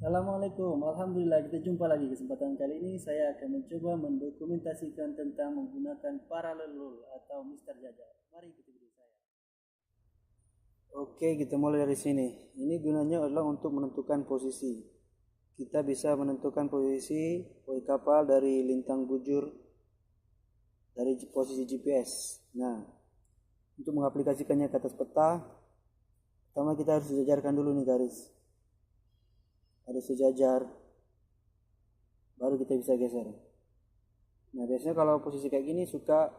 Assalamualaikum, Alhamdulillah kita jumpa lagi. Kesempatan kali ini saya akan mencoba mendokumentasikan tentang menggunakan parallel rule atau Mister Jajar. Mari ikuti video saya. Oke, kita mulai dari sini. Ini gunanya adalah untuk menentukan posisi. Kita bisa menentukan posisi kapal dari lintang bujur dari posisi GPS. Nah, untuk mengaplikasikannya ke atas peta, pertama kita harus sejajarkan dulu nih garis. Harus sejajar, baru kita bisa geser. Nah, biasanya kalau posisi kayak gini suka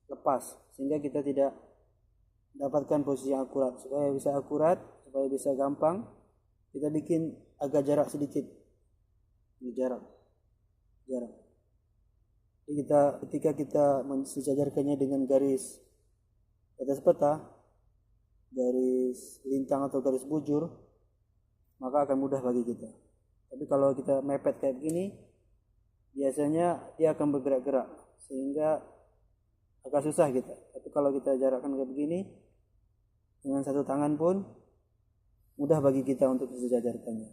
lepas, sehingga kita tidak dapatkan posisi yang akurat. Supaya bisa akurat, supaya bisa gampang, kita bikin agak jarak sedikit. Ini jarak. Jadi ketika kita mensejajarkannya dengan garis atas peta, garis lintang atau garis bujur, maka akan mudah bagi kita. Tapi kalau kita mepet kayak begini, biasanya dia akan bergerak-gerak sehingga agak susah kita. Tapi kalau kita jarakkan kayak begini, dengan satu tangan pun mudah bagi kita untuk mensejajarkannya.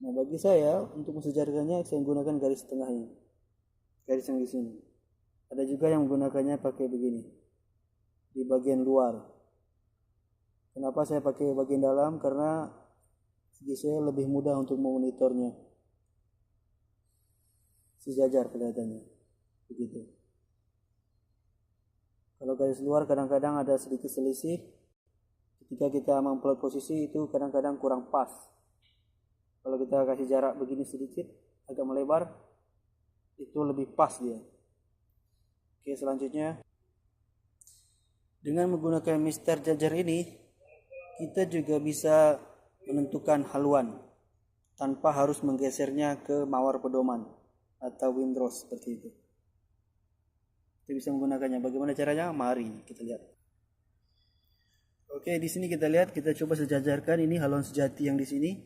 Nah, bagi saya untuk mensejajarkannya saya menggunakan garis tengah ini, garis yang di sini. Ada juga yang menggunakannya pakai begini, di bagian luar. Kenapa saya pakai bagian dalam? Karena bagi saya lebih mudah untuk memonitornya. Sejajar kelihatannya. Begitu. Kalau garis luar kadang-kadang ada sedikit selisih. Ketika kita mengupload posisi itu kadang-kadang kurang pas. Kalau kita kasih jarak begini sedikit, agak melebar, itu lebih pas dia. Oke, selanjutnya. Dengan menggunakan Mister Jajar ini, kita juga bisa menentukan haluan tanpa harus menggesernya ke mawar pedoman atau windrows seperti itu. Kita bisa menggunakannya. Bagaimana caranya? Mari kita lihat. Oke, di sini kita lihat, kita coba sejajarkan ini haluan sejati yang di sini.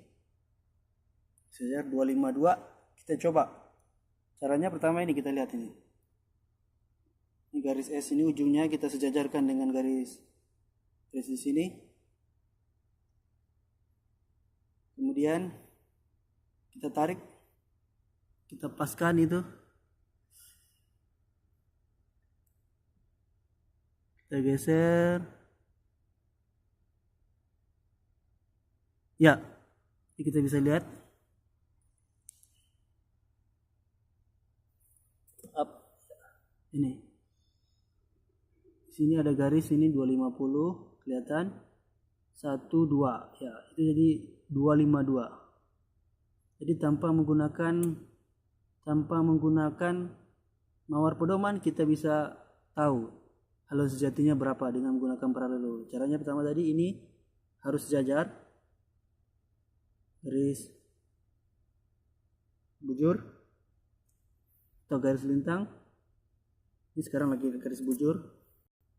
Sejajar 252. Kita coba. Caranya pertama ini kita lihat ini. Ini garis S ini ujungnya kita sejajarkan dengan garis di sini. Kemudian kita tarik, kita paskan itu, kita geser, ya, ini kita bisa lihat, up, ini, di sini ada garis ini 250 kelihatan, 1 2, ya itu jadi 252. Jadi tanpa menggunakan mawar pedoman kita bisa tahu haluan sejatinya berapa dengan menggunakan paralel. Caranya pertama tadi ini harus sejajar, garis bujur atau garis lintang. Ini sekarang lagi garis bujur.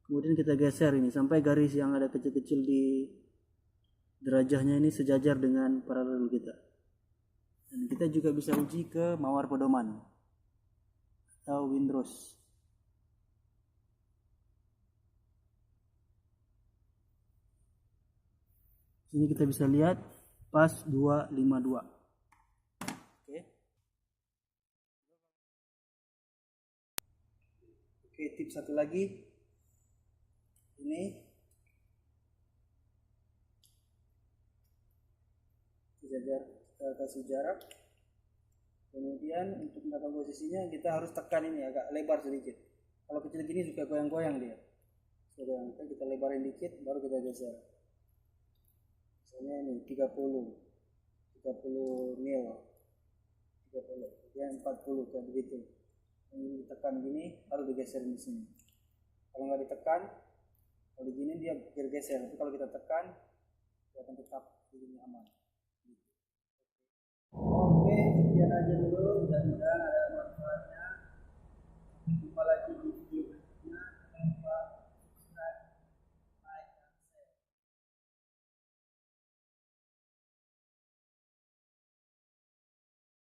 Kemudian kita geser ini sampai garis yang ada kecil-kecil di derajahnya ini sejajar dengan paralel kita. Dan kita juga bisa uji ke mawar pedoman atau windrows. Sini kita bisa lihat pas 252. Oke, tips satu lagi. Ini sejajar, kita kasih jarak. Kemudian untuk mendapatkan posisinya kita harus tekan ini agak lebar sedikit. Kalau kecil gini suka goyang-goyang dia. Kita lebarin dikit baru kita geser. Misalnya ini 30 mil, 30, kemudian 40 kayak begitu. Ini ditekan gini baru digeser di sini. Kalau nggak ditekan, kalau begini dia bergeser. Tapi kalau kita tekan, dia akan tetap begini aman. Oke, sekian aja dulu